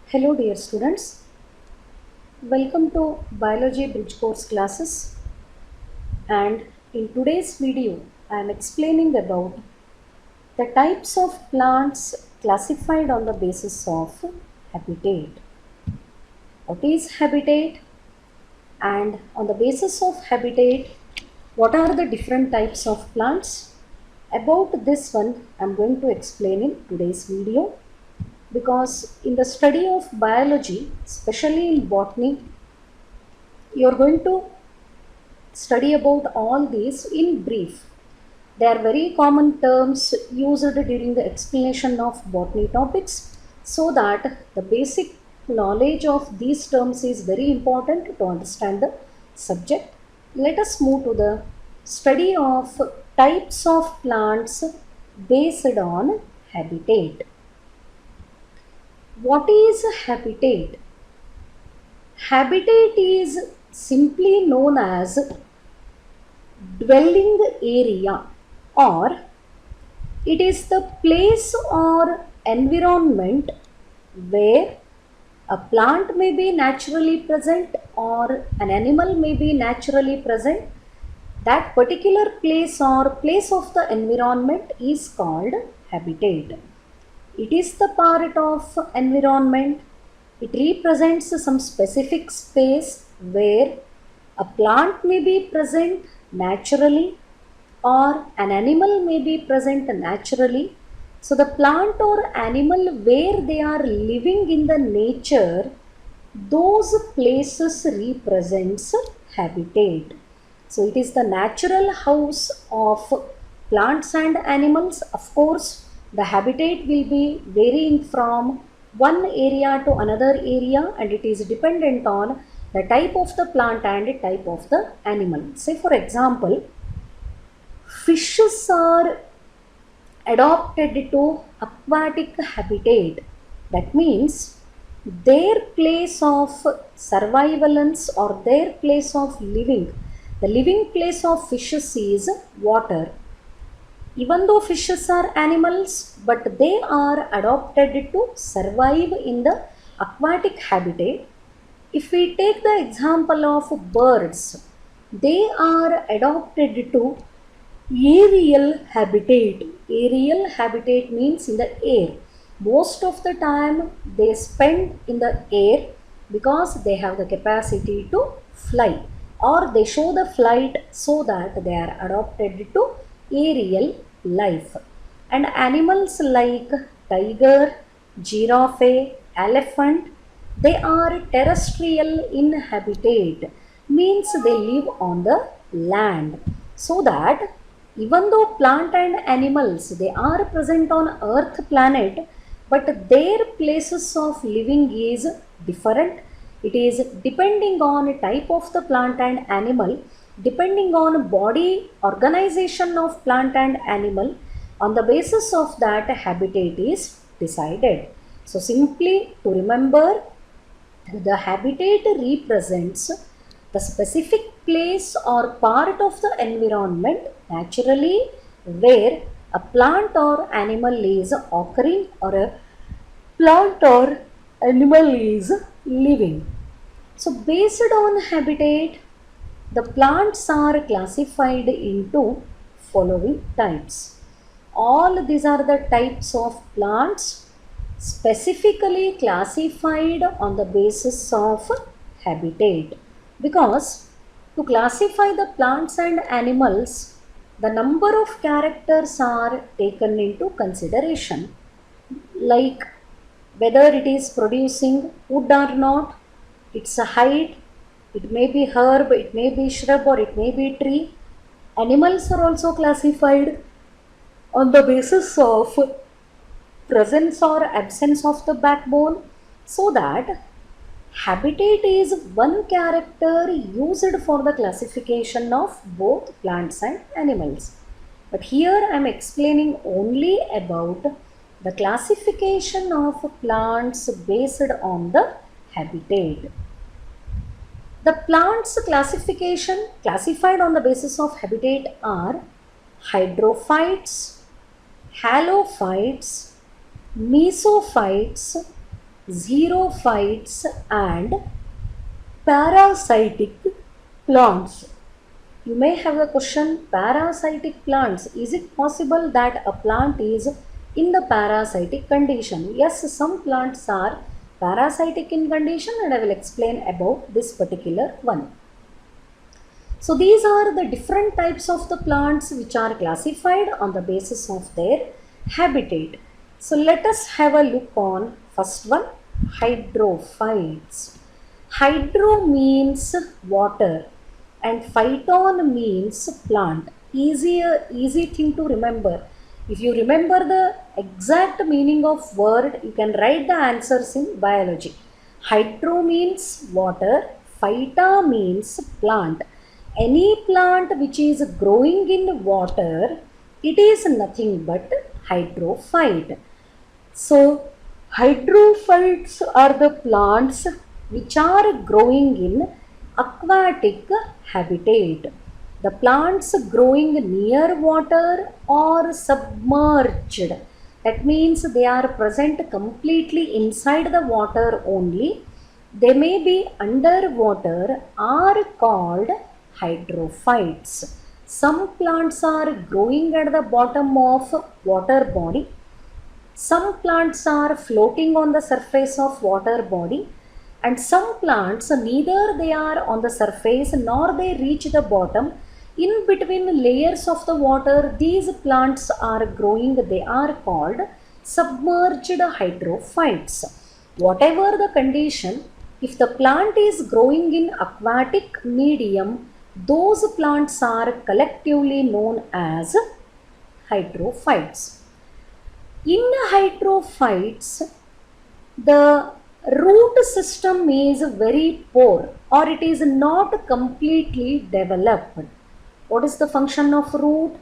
Hello dear students, welcome to Biology Bridge Course classes, and in today's video I am explaining about the types of plants classified on the basis of habitat. What is habitat, and on the basis of habitat what are the different types of plants? About this one I am going to explain in today's video, because in the study of biology, especially in botany, you are going to study about all these in brief. They are very common terms used during the explanation of botany topics, so that the basic knowledge of these terms is very important to understand the subject. Let us move to the study of types of plants based on habitat. What is habitat? Habitat is simply known as dwelling area, or it is the place or environment where a plant may be naturally present or an animal may be naturally present. That particular place or place of the environment is called habitat. It is the part of environment. It represents some specific space where a plant may be present naturally or an animal may be present naturally. So the plant or animal where they are living in the nature, those places represents habitat. So it is the natural house of plants and animals. Of course, the habitat will be varying from one area to another area, and it is dependent on the type of the plant and the type of the animal. Say for example, fishes are adopted to aquatic habitat. That means their place of survivalence or their place of living, the living place of fishes is water. Even though fishes are animals, but they are adopted to survive in the aquatic habitat. If we take the example of birds, they are adopted to aerial habitat. Aerial habitat means in the air. Most of the time they spend in the air because they have the capacity to fly, or they show the flight so that they are adopted to aerial life. And animals like tiger, giraffe, elephant, they are terrestrial in habitat, means they live on the land. So that even though plant and animals they are present on earth planet, but their places of living is different. It is depending on type of the plant and animal, depending on body organization of plant and animal. On the basis of that, habitat is decided. So simply to remember, the habitat represents the specific place or part of the environment naturally where a plant or animal is occurring, or a plant or animal is living. So based on habitat, the plants are classified into following types. All these are the types of plants specifically classified on the basis of habitat, because to classify the plants and animals, the number of characters are taken into consideration, like whether it is producing wood or not, its height, it may be herb, it may be shrub, or it may be tree. Animals are also classified on the basis of presence or absence of the backbone, so that habitat is one character used for the classification of both plants and animals. But here I am explaining only about the classification of plants based on the habitat. The plants classification classified on the basis of habitat are hydrophytes, halophytes, mesophytes, xerophytes and parasitic plants. You may have a question, parasitic plants. Is it possible that a plant is in the parasitic condition? Yes, some plants are parasitic in condition, and I will explain about this particular one. So these are the different types of the plants which are classified on the basis of their habitat. So let us have a look on first one, hydrophytes. Hydro means water and phyton means plant. Easy thing to remember. If you remember the exact meaning of word, you can write the answers in biology. Hydro means water, phyta means plant. Any plant which is growing in water, it is nothing but hydrophyte. So, hydrophytes are the plants which are growing in aquatic habitat. The plants growing near water or submerged. That means they are present completely inside the water only. They may be underwater, are called hydrophytes. Some plants are growing at the bottom of water body. Some plants are floating on the surface of water body, and some plants neither they are on the surface nor they reach the bottom. In between layers of the water, these plants are growing. They are called submerged hydrophytes. Whatever the condition, if the plant is growing in aquatic medium, those plants are collectively known as hydrophytes. In hydrophytes, the root system is very poor or it is not completely developed. What is the function of root?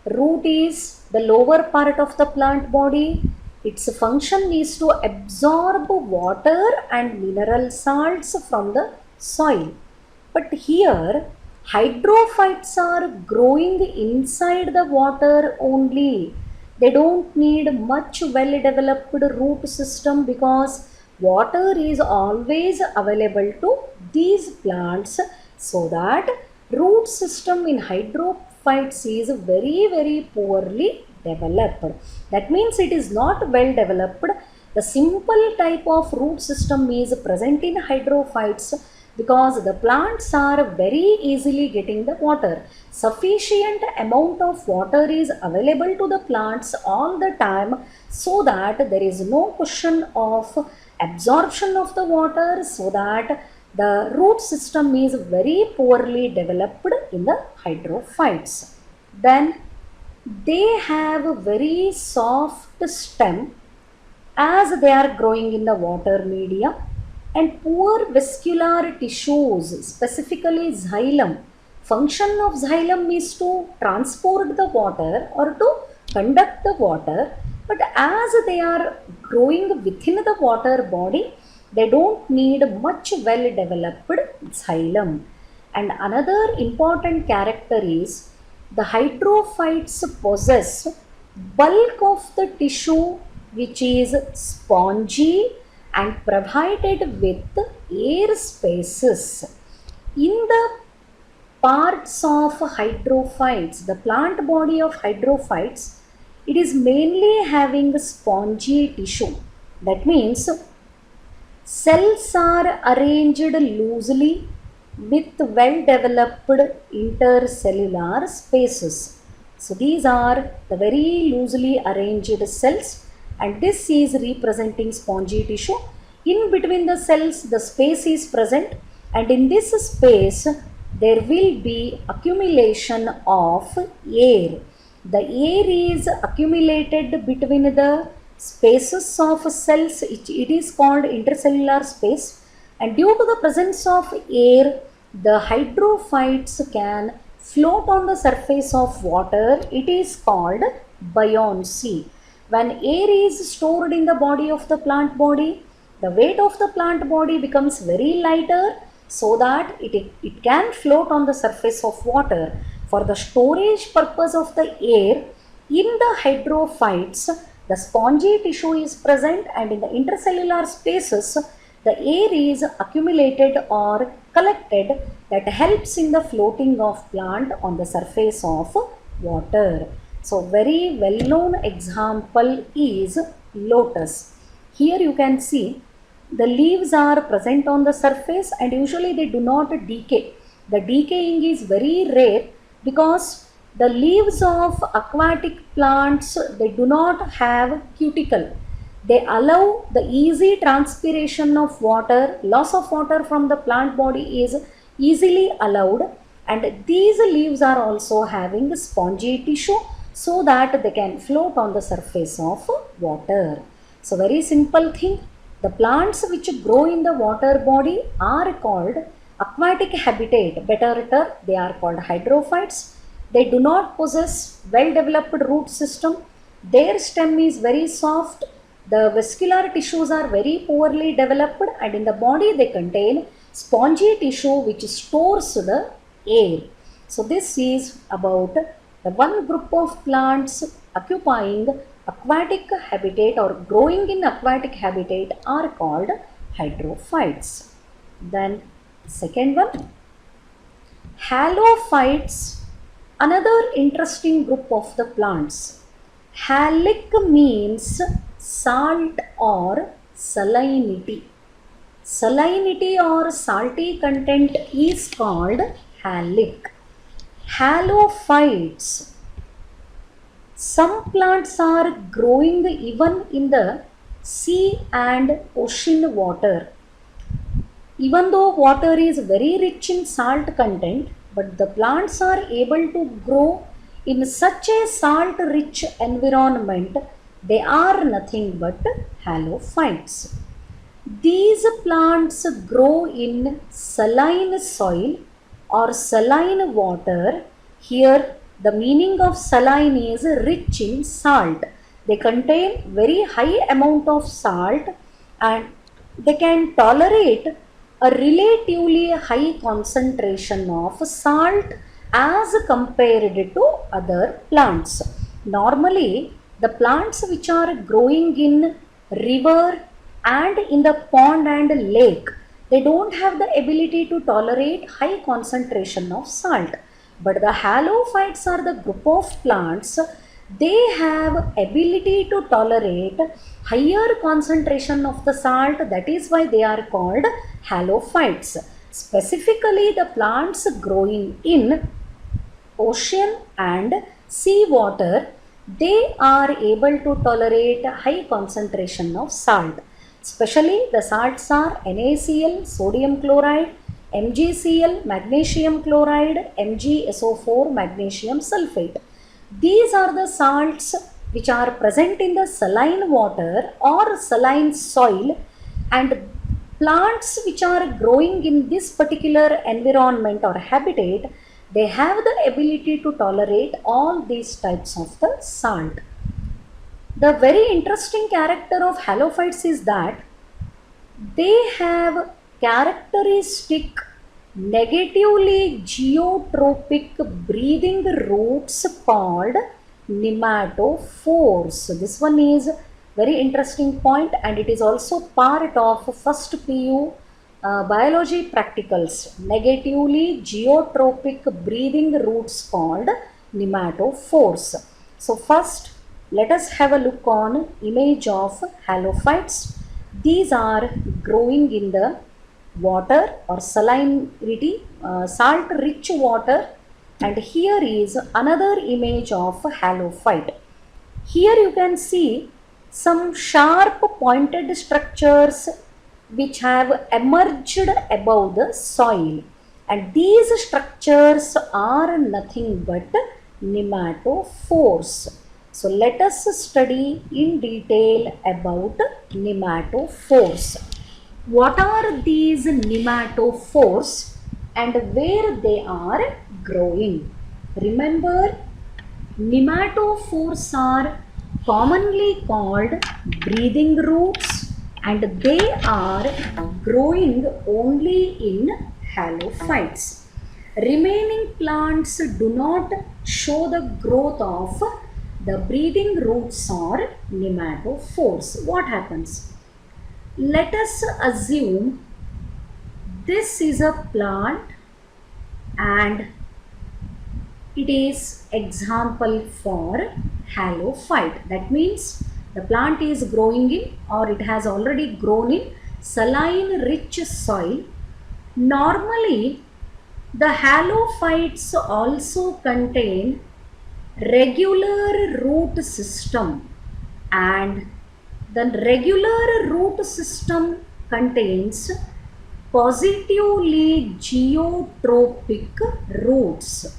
Root is the lower part of the plant body. Its function is to absorb water and mineral salts from the soil. But here, hydrophytes are growing inside the water only. They don't need much well-developed root system because water is always available to these plants, so that root system in hydrophytes is very poorly developed. That means it is not well developed. The simple type of root system is present in hydrophytes because the plants are very easily getting the water. Sufficient amount of water is available to the plants all the time, so that there is no question of absorption of the water, so that the root system is very poorly developed in the hydrophytes. Then they have a very soft stem as they are growing in the water media, and poor vascular tissues, specifically xylem. Function of xylem is to transport the water or to conduct the water, but as they are growing within the water body, they don't need much well developed xylem. And another important character is the hydrophytes possess bulk of the tissue which is spongy and provided with air spaces. In the parts of hydrophytes, the plant body of hydrophytes, it is mainly having spongy tissue. That means cells are arranged loosely with well developed intercellular spaces. So these are the very loosely arranged cells, and this is representing spongy tissue. In between the cells, the space is present, and in this space there will be accumulation of air. The air is accumulated between the spaces of cells. It is called intercellular space, and due to the presence of air, the hydrophytes can float on the surface of water. It is called buoyancy. When air is stored in the body of the plant body, the weight of the plant body becomes very lighter, so that it can float on the surface of water. For the storage purpose of the air, in the hydrophytes, The spongy tissue is present, and in the intercellular spaces, the air is accumulated or collected that helps in the floating of plant on the surface of water. So very well known example is lotus. Here you can see the leaves are present on the surface and usually they do not decay. The decaying is very rare because the leaves of aquatic plants, they do not have cuticle. They allow the easy transpiration of water. Loss of water from the plant body is easily allowed, and these leaves are also having spongy tissue so that they can float on the surface of water. So very simple thing. The plants which grow in the water body are called aquatic habitat. Better term, they are called hydrophytes. They do not possess well developed root system. Their stem is very soft. The vascular tissues are very poorly developed, and in the body they contain spongy tissue which stores the air. So this is about the one group of plants occupying aquatic habitat or growing in aquatic habitat are called hydrophytes. Then second one, halophytes, another interesting group of the plants. Halic means salt or salinity. Salinity or salty content is called halic. Halophytes. Some plants are growing even in the sea and ocean water. Even though water is very rich in salt content, but the plants are able to grow in such a salt rich environment. They are nothing but halophytes. These plants grow in saline soil or saline water. Here the meaning of saline is rich in salt. They contain very high amount of salt and they can tolerate a relatively high concentration of salt as compared to other plants. Normally, the plants which are growing in river and in the pond and lake, they don't have the ability to tolerate high concentration of salt. But the halophytes are the group of plants, they have ability to tolerate higher concentration of the salt. That is why they are called halophytes. Specifically, the plants growing in ocean and sea water, they are able to tolerate high concentration of salt. Especially the salts are NaCl, sodium chloride, MgCl, magnesium chloride, MgSO4, magnesium sulfate. These are the salts which are present in the saline water or saline soil, and plants which are growing in this particular environment or habitat, they have the ability to tolerate all these types of the salt. The very interesting character of halophytes is that they have characteristic negatively geotropic breathing roots called nematophores. So this one is very interesting point, and it is also part of first PU biology practicals. Negatively geotropic breathing roots called nematophores. So first let us have a look on image of halophytes. These are growing in the water or salinity, salt rich water, and here is another image of halophyte. Here you can see some sharp pointed structures which have emerged above the soil, and these structures are nothing but nematophores. So let us study in detail about nematophores. What are these nematophores and where they are growing? Remember, nematophores are commonly called breathing roots, and they are growing only in halophytes. Remaining plants do not show the growth of the breathing roots are nematophores. What happens? Let us assume this is a plant and it is example for halophyte. That means the plant is growing in, or it has already grown in, saline rich soil. Normally the halophytes also contain regular root system, and the regular root system contains positively geotropic roots.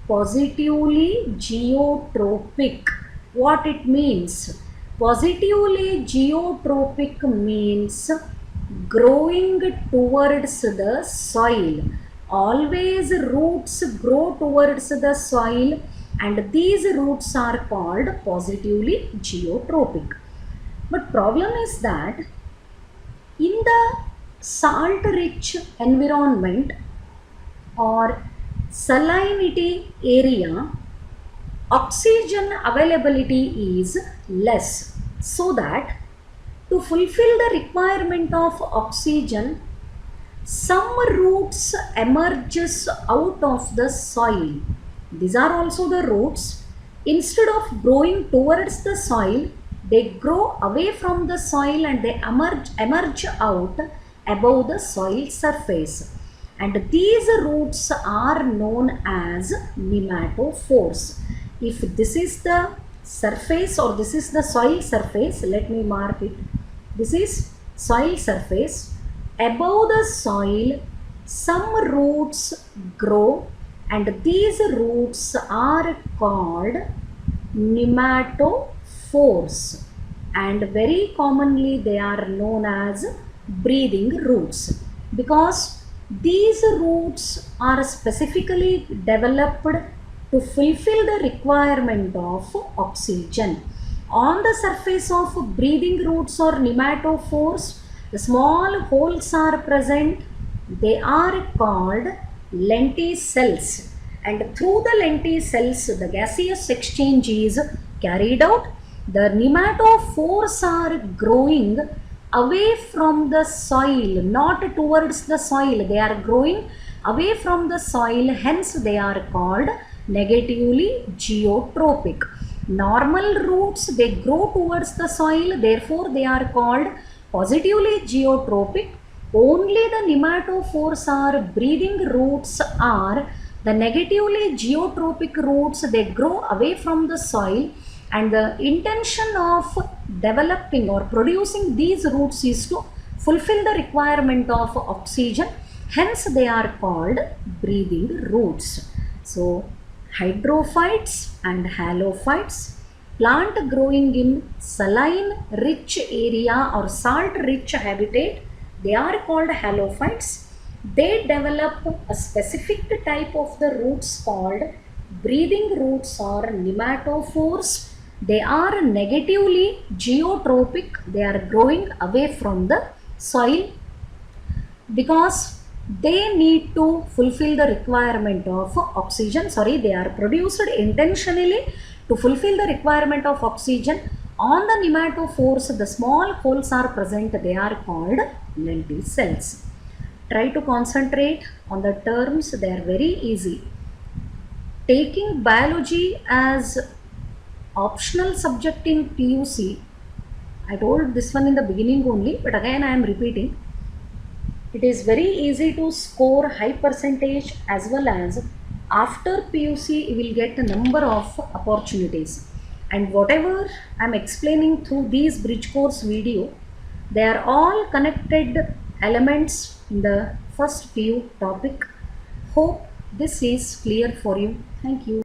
Positively geotropic. What it means? Positively geotropic means growing towards the soil. Always roots grow towards the soil, and these roots are called positively geotropic. But problem is that in the salt rich environment or salinity area, oxygen availability is less, so that to fulfill the requirement of oxygen, some roots emerges out of the soil. These are also the roots. Instead of growing towards the soil, they grow away from the soil and they emerge out above the soil surface. And these roots are known as nematophores. If this is the surface or this is the soil surface, let me mark it. This is soil surface. Above the soil, some roots grow, and these roots are called nematophores, and very commonly they are known as breathing roots, because these roots are specifically developed to fulfill the requirement of oxygen. On the surface of breathing roots or nematophores, the small holes are present. They are called lenticels, and through the lenticels the gaseous exchange is carried out. The nematophores are growing away from the soil, not towards the soil. They are growing away from the soil, hence they are called negatively geotropic. Normal roots, they grow towards the soil, therefore they are called positively geotropic. Only the nematophores or breathing roots are the negatively geotropic roots. They grow away from the soil, and the intention of developing or producing these roots is to fulfill the requirement of oxygen, hence they are called breathing roots. So hydrophytes and halophytes, plant growing in saline rich area or salt rich habitat, they are called halophytes. They develop a specific type of the roots called breathing roots or nematophores. They are negatively geotropic. They are growing away from the soil because they need to fulfill the requirement of oxygen. They are produced intentionally to fulfill the requirement of oxygen. On the nematophores, the small holes are present. They are called lenticels. Try to concentrate on the terms. They are very easy. Taking biology as optional subject in PUC, I told this one in the beginning only, but again I am repeating. It is very easy to score high percentage, as well as after PUC you will get a number of opportunities. And whatever I am explaining through these bridge course video, they are all connected elements in the first PU topic. Hope this is clear for you. Thank you.